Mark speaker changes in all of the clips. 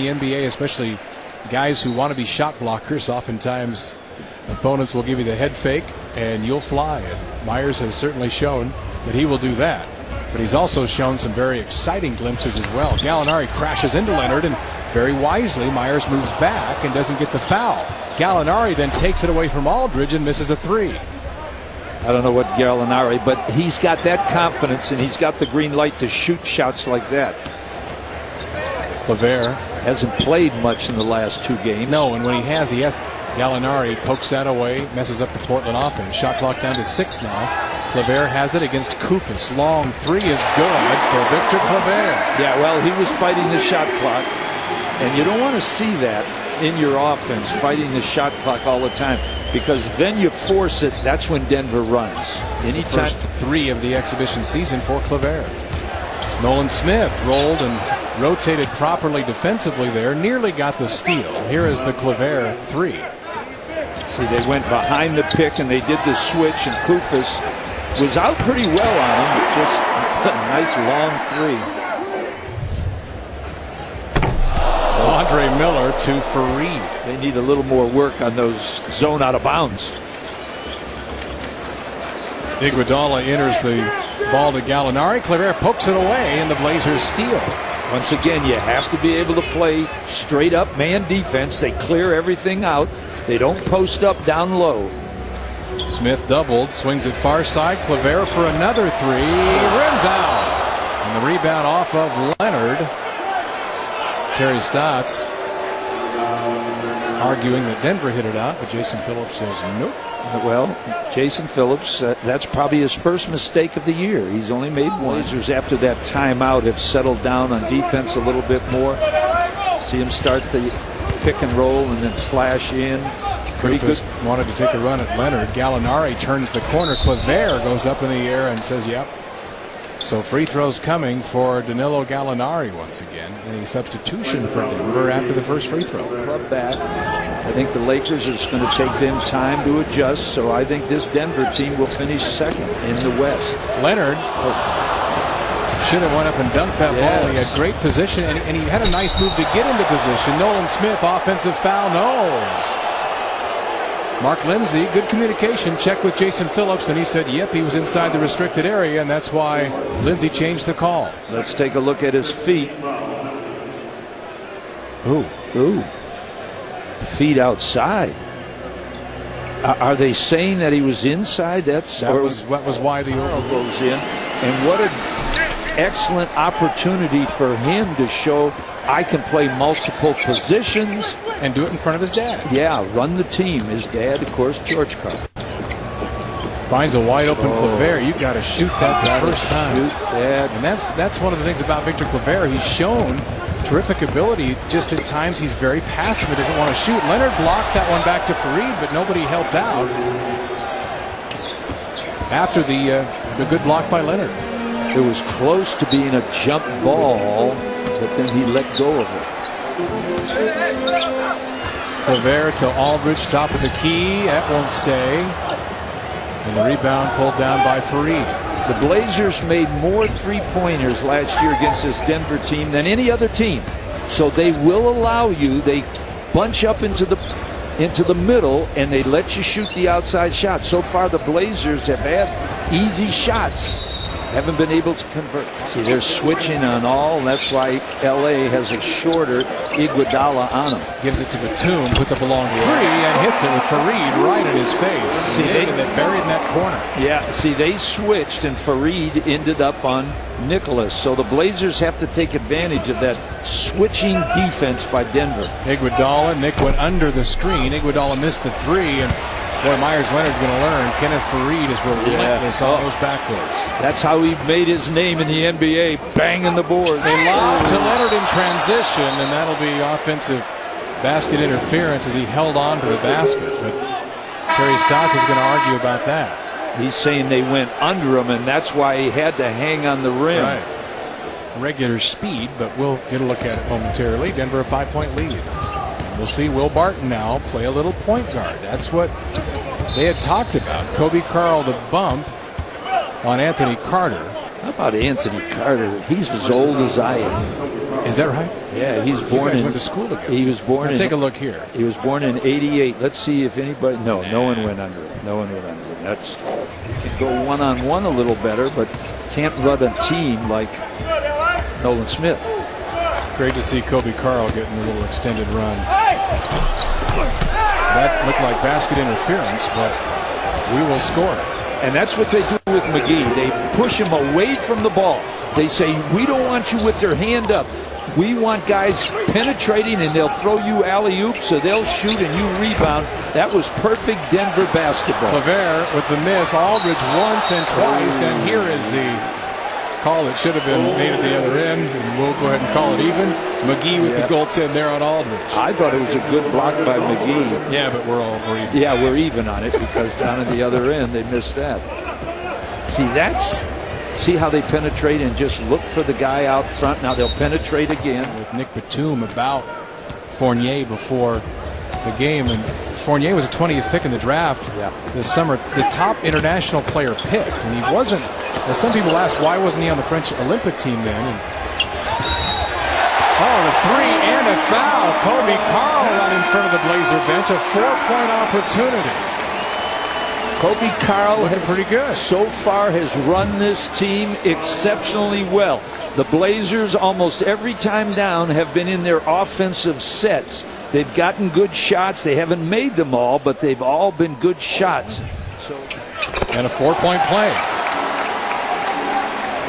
Speaker 1: the NBA, especially guys who want to be shot blockers. Oftentimes opponents will give you the head fake and you'll fly. And Myers has certainly shown that he will do that. But he's also shown some very exciting glimpses as well. Gallinari crashes into Leonard, and very wisely Myers moves back and doesn't get the foul. Gallinari then takes it away from Aldridge and misses a three.
Speaker 2: I don't know what Gallinari, but he's got that confidence and he's got the green light to shoot shots like that.
Speaker 1: Claver
Speaker 2: hasn't played much in the last 2 games.
Speaker 1: No, and when he has Gallinari pokes that away, messes up the Portland offense. Shot clock down to 6 now. Claver has it against Kufis. Long three is good for Victor Claver.
Speaker 2: Yeah, well, he was fighting the shot clock, and you don't want to see that in your offense, fighting the shot clock all the time, because then you force it. That's when Denver runs.
Speaker 1: Anytime. The first 3 of the exhibition season for Claver. Nolan Smith rolled and rotated properly defensively there, nearly got the steal. Here is the Claver 3.
Speaker 2: See, they went behind the pick and they did the switch, and Kufis was out pretty well on him. Just a nice long 3.
Speaker 1: Andre Miller to Fareed.
Speaker 2: They need a little more work on those zone out of bounds.
Speaker 1: Iguodala enters the ball to Gallinari. Claver pokes it away, and the Blazers steal.
Speaker 2: Once again, you have to be able to play straight up man defense. They clear everything out. They don't post up down low.
Speaker 1: Smith doubled, swings it far side. Claver for another 3, rims out, and the rebound off of Leonard. Terry Stotts arguing that Denver hit it out, but Jason Phillips says nope.
Speaker 2: Well, Jason Phillips, that's probably his first mistake of the year. He's only made 1. Blazers after that timeout have settled down on defense a little bit more. See him start the pick and roll and then flash in. Pretty good.
Speaker 1: Wanted to take a run at Leonard. Gallinari turns the corner. Claver goes up in the air and says yep. So free throws coming for Danilo Gallinari once again. Any substitution for Denver after the first free throw.
Speaker 2: Club back. I think the Lakers are just going to take them time to adjust. So I think this Denver team will finish second in the West.
Speaker 1: Leonard should have went up and dunked that ball. He had great position, and he had a nice move to get into position. Nolan Smith, offensive foul, knows. Mark Lindsay, good communication, checked with Jason Phillips, and he said, yep, he was inside the restricted area, and that's why Lindsay changed the call.
Speaker 2: Let's take a look at his feet. Ooh. Feet outside. Are they saying that he was inside? That was
Speaker 1: why the
Speaker 2: arrow goes in. And what an excellent opportunity for him to show I can play multiple positions.
Speaker 1: And do it in front of his dad.
Speaker 2: Yeah, run the team. His dad, of course, George Carr.
Speaker 1: Finds a wide open Claver. You've got to shoot that the first time.
Speaker 2: Shoot that.
Speaker 1: And that's one of the things about Victor Claver. He's shown terrific ability. Just at times he's very passive. He doesn't want to shoot. Leonard blocked that one back to Fareed, but nobody helped out. After the good block by Leonard.
Speaker 2: It was close to being a jump ball, but then he let go of it.
Speaker 1: Claver to Aldridge, top of the key. That won't stay. And the rebound pulled down by Fareed.
Speaker 2: The Blazers made more three-pointers last year against this Denver team than any other team. So they will allow you, they bunch up into the middle, and they let you shoot the outside shot. So far, the Blazers have had easy shots. Haven't been able to convert. See, they're switching on all, and that's why LA has a shorter Iguodala on him.
Speaker 1: Gives it to Batum, puts up a long three, and hits it with Fareed right in his face.
Speaker 2: See, they
Speaker 1: buried in that corner.
Speaker 2: Yeah, see, they switched, and Fareed ended up on Nicholas. So the Blazers have to take advantage of that switching defense by Denver.
Speaker 1: Iguodala, Nick went under the screen. Iguodala missed the 3, and boy, Myers Leonard's going to learn. Kenneth Fareed is relentless on those backboards.
Speaker 2: That's how he made his name in the NBA, banging the board.
Speaker 1: They lob to Leonard in transition, and that'll be offensive basket interference as he held on to the basket. But Terry Stotts is going to argue about that.
Speaker 2: He's saying they went under him, and that's why he had to hang on the rim.
Speaker 1: Right. Regular speed, but we'll get a look at it momentarily. Denver a 5-point lead. We'll see Will Barton now play a little point guard. That's what they had talked about. Kobe Carl the bump on Anthony Carter.
Speaker 2: How about Anthony Carter? He's as old as I am.
Speaker 1: Is that right?
Speaker 2: Yeah, he's born.
Speaker 1: You guys
Speaker 2: in,
Speaker 1: went to school together.
Speaker 2: He was born.
Speaker 1: Now take a look here.
Speaker 2: He was born in '88. Let's see if anybody. No one went under it. No one went under it. That's can go one-on-one a little better, but can't run a team like Nolan Smith.
Speaker 1: Great to see Kobe Carl getting a little extended run. That looked like basket interference, but we will score it.
Speaker 2: And that's what they do with McGee. They push him away from the ball. They say, we don't want you with your hand up. We want guys penetrating, and they'll throw you alley-oops, so they'll shoot and you rebound. That was perfect Denver basketball.
Speaker 1: Claver with the miss. Aldridge once and twice, and here is the call that should have been made at the other end, and we'll go ahead and call it even. McGee with the goaltend there on Aldridge.
Speaker 2: I thought it was a good block by McGee.
Speaker 1: Yeah, but we're even.
Speaker 2: Yeah, we're even on it because down at the other end they missed that. See how they penetrate and just look for the guy out front. Now they'll penetrate again.
Speaker 1: With Nick Batum about Fournier before the game, and Fournier was a 20th pick in the draft this summer, the top international player picked, and he wasn't. As some people asked, why wasn't he on the French Olympic team then? And, the three and a foul. Kobe Carl right in front of the Blazer bench. A 4-point opportunity.
Speaker 2: Kobe Carl
Speaker 1: looking pretty good.
Speaker 2: So far has run this team exceptionally well. The Blazers almost every time down have been in their offensive sets. They've gotten good shots. They haven't made them all, but they've all been good shots.
Speaker 1: And a 4-point play.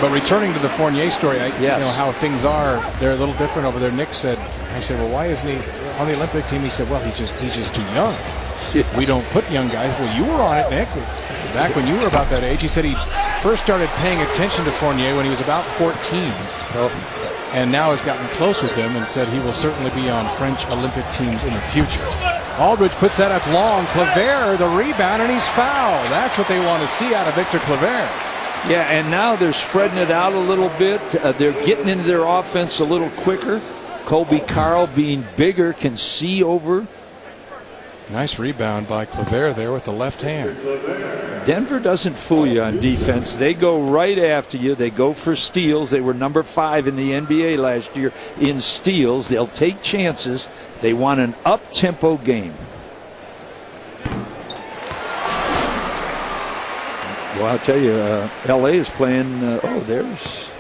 Speaker 1: But returning to the Fournier story, you know how things are. They're a little different over there. Nick said, I said, well, why isn't he on the Olympic team? He said, well, he's just too young. We don't put young guys. Well, you were on it, Nick. Back when you were about that age. He said he first started paying attention to Fournier when he was about 14. And now has gotten close with him and said he will certainly be on French Olympic teams in the future. Aldridge puts that up long. Claver, the rebound, and he's fouled. That's what they want to see out of Victor Claver.
Speaker 2: Yeah, and now they're spreading it out a little bit. They're getting into their offense a little quicker. Kobe Carl, being bigger, can see over.
Speaker 1: Nice rebound by Claver there with the left hand.
Speaker 2: Denver doesn't fool you on defense. They go right after you. They go for steals. They were number 5 in the NBA last year in steals. They'll take chances. They want an up-tempo game. Well, I'll tell you, L.A. is playing. There's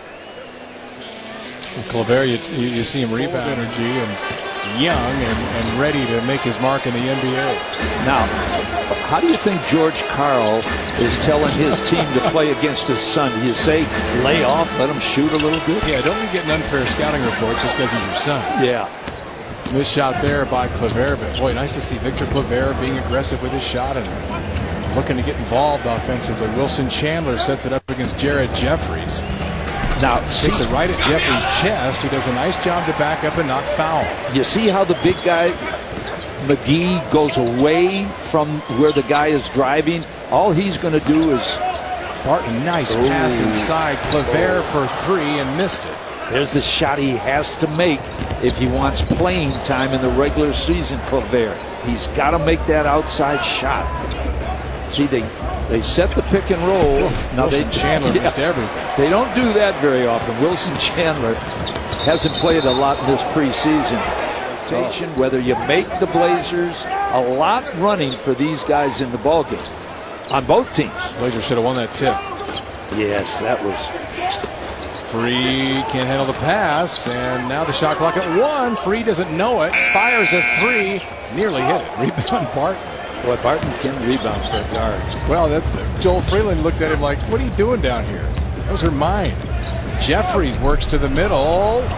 Speaker 1: Claver. You see him rebound energy and young and ready to make his mark in the NBA.
Speaker 2: Now, how do you think George Karl is telling his team to play against his son? Do you say lay off, let him shoot a little bit?
Speaker 1: Yeah, don't be getting unfair scouting reports just because he's your son.
Speaker 2: Yeah.
Speaker 1: Missed shot there by Claver, but boy, nice to see Victor Claver being aggressive with his shot and looking to get involved offensively. Wilson Chandler sets it up against Jared Jeffries.
Speaker 2: Now,
Speaker 1: takes it right at Jeffries' chest. He does a nice job to back up and not foul.
Speaker 2: You see how the big guy, McGee, goes away from where the guy is driving? All he's going to do is...
Speaker 1: Barton, nice pass inside. Claver for 3 and missed it.
Speaker 2: There's the shot he has to make if he wants playing time in the regular season, Claver. He's got to make that outside shot. See, they set the pick and roll. Now
Speaker 1: Wilson Chandler missed everything.
Speaker 2: They don't do that very often. Wilson Chandler hasn't played a lot in this preseason. Whether you make the Blazers, a lot running for these guys in the ballgame on both teams.
Speaker 1: Blazers should have won that tip.
Speaker 2: Yes, that was...
Speaker 1: Free can't handle the pass, and now the shot clock at 1. Free doesn't know it. Fires a 3. Nearly hit it. Rebound Barton.
Speaker 2: Boy, Barton can rebound for a guard.
Speaker 1: Well, that's Joel Freeland looked at him like, what are you doing down here? That was her mind. Jeffries works to the middle.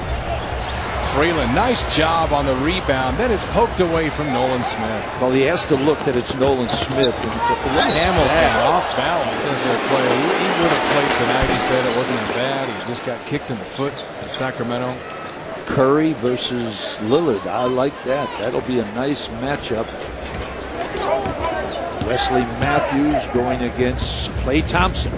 Speaker 1: Freeland, nice job on the rebound. Then it's poked away from Nolan Smith.
Speaker 2: Well, he has to look that it's Nolan Smith. And
Speaker 1: Hamilton off balance as a play. He would have played tonight. He said it wasn't that bad. He just got kicked in the foot at Sacramento.
Speaker 2: Curry versus Lillard. I like that. That'll be a nice matchup. Wesley Matthews going against Klay Thompson.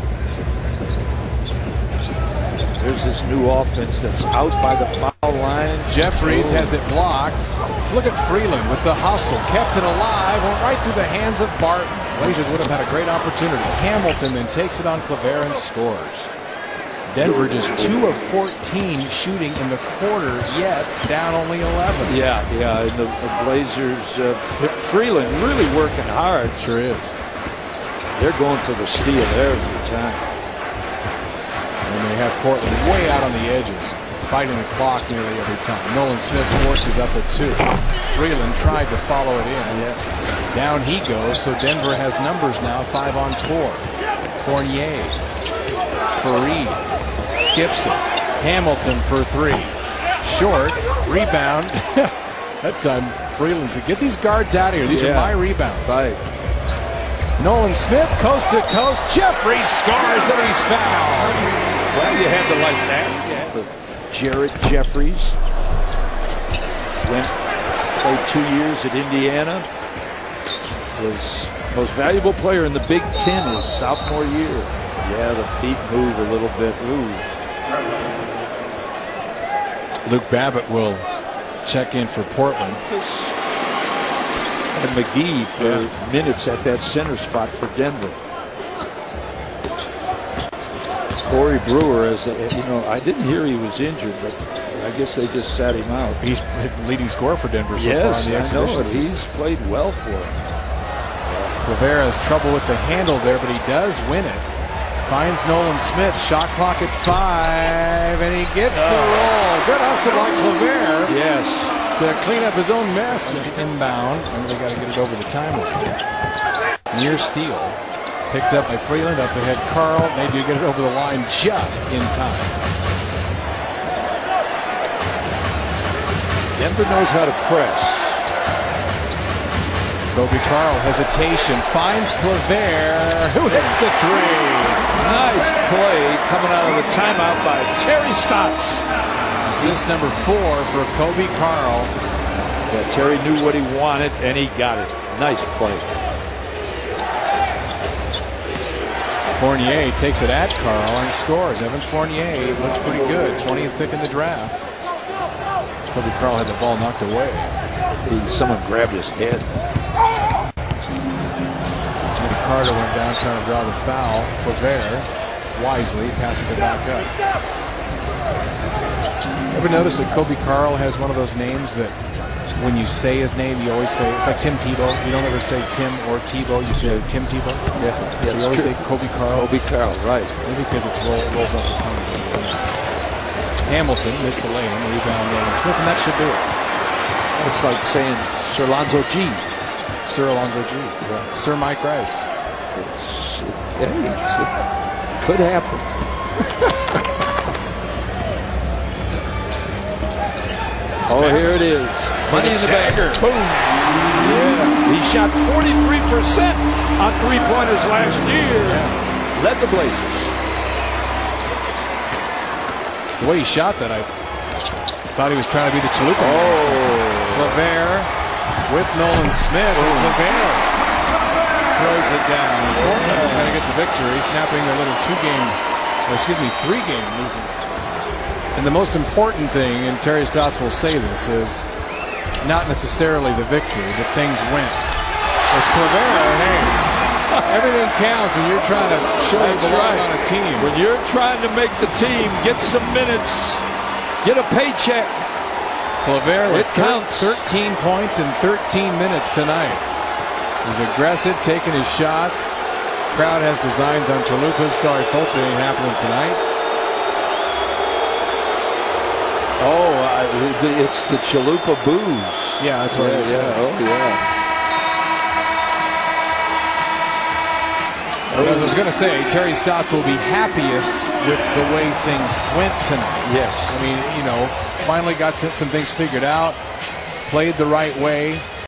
Speaker 2: There's this new offense that's out by the foul line.
Speaker 1: Jeffries has it blocked. Look at Freeland with the hustle. Kept it alive. Went right through the hands of Barton. Blazers would have had a great opportunity. Hamilton then takes it on Claver and scores. Denver just 2 of 14 shooting in the quarter, yet down only 11.
Speaker 2: Yeah. And the Blazers, Freeland really working hard.
Speaker 1: Sure is.
Speaker 2: They're going for the steal every time.
Speaker 1: And they have Portland way out on the edges, fighting the clock nearly every time. Nolan Smith forces up at 2. Freeland tried to follow it in.
Speaker 2: Yeah.
Speaker 1: Down he goes, so Denver has numbers now, 5 on 4. Fournier. Fareed. Skips it. Hamilton for 3. Short. Rebound. That time Freeland said, get these guards out of here. These are my rebounds.
Speaker 2: Right.
Speaker 1: Nolan Smith, coast to coast. Jeffries scores, and he's fouled.
Speaker 2: Well, you had to like that. For Jarrett Jeffries. Played 2 years at Indiana. Was most valuable player in the Big Ten his sophomore year. Yeah, the feet move a little bit. Ooh.
Speaker 1: Luke Babbitt will check in for Portland.
Speaker 2: And McGee for minutes at that center spot for Denver. Corey Brewer, I didn't hear he was injured, but I guess they just sat him out.
Speaker 1: He's leading scorer for Denver so far in the exhibition season.
Speaker 2: He's played well for him.
Speaker 1: Claver has trouble with the handle there, but he does win it. Finds Nolan Smith, shot clock at 5, and he gets the roll. Good hustle by Claver.
Speaker 2: Yes.
Speaker 1: To clean up his own mess. It's inbound, and they got to get it over the timeline. Near steal. Picked up by Freeland, up ahead Carl. They do get it over the line just in time.
Speaker 2: Denver knows how to press.
Speaker 1: Kobe Carl, hesitation, finds Claver, who hits the 3.
Speaker 2: Nice play coming out of the timeout by Terry Stotts.
Speaker 1: Assist number 4 for Kobe Carl.
Speaker 2: Yeah, Terry knew what he wanted, and he got it. Nice play.
Speaker 1: Fournier takes it at Carl and scores. Evan Fournier looks pretty good. 20th pick in the draft. Kobe Carl had the ball knocked away.
Speaker 2: Someone grabbed his head.
Speaker 1: Teddy Carter went down trying to draw the foul. Claver wisely passes it back up. Ever notice that Kobe Carl has one of those names that when you say his name, you always say, it's like Tim Tebow. You don't ever say Tim or Tebow, you say Tim Tebow.
Speaker 2: Yeah,
Speaker 1: so you always say Kobe Carl.
Speaker 2: Kobe Carl, right.
Speaker 1: Maybe because it rolls off the tongue. Hamilton missed the lane, rebound Nolan Smith, and that should do it.
Speaker 2: It's like saying Sir Alonzo G.
Speaker 1: Sir Alonzo G. Yeah. Sir Mike Rice.
Speaker 2: It could happen. Oh, here it is. Money in the bank. Boom. Yeah. He shot 43% on three-pointers last year. Yeah. Led the Blazers.
Speaker 1: The way he shot that, I thought he was trying to be the Chalupa. Claver with Nolan Smith. Claver throws it down. Portland is going to get the victory, snapping a little 3-game losing streak. And the most important thing, and Terry Stotts will say this, is not necessarily the victory, but things went. As Claver, hey, everything counts when you're trying to show you belong on a team.
Speaker 2: When you're trying to make the team get some minutes, get a paycheck.
Speaker 1: Claver with 13 points in 13 minutes tonight. He's aggressive, taking his shots. Crowd has designs on chalupas. Sorry, folks, it ain't happening tonight.
Speaker 2: It's the chalupa booze.
Speaker 1: Yeah, that's what it is.
Speaker 2: Oh, yeah.
Speaker 1: I was going to say, Terry Stotts will be happiest with the way things went tonight.
Speaker 2: Yes.
Speaker 1: I mean, finally got some things figured out, played the right way.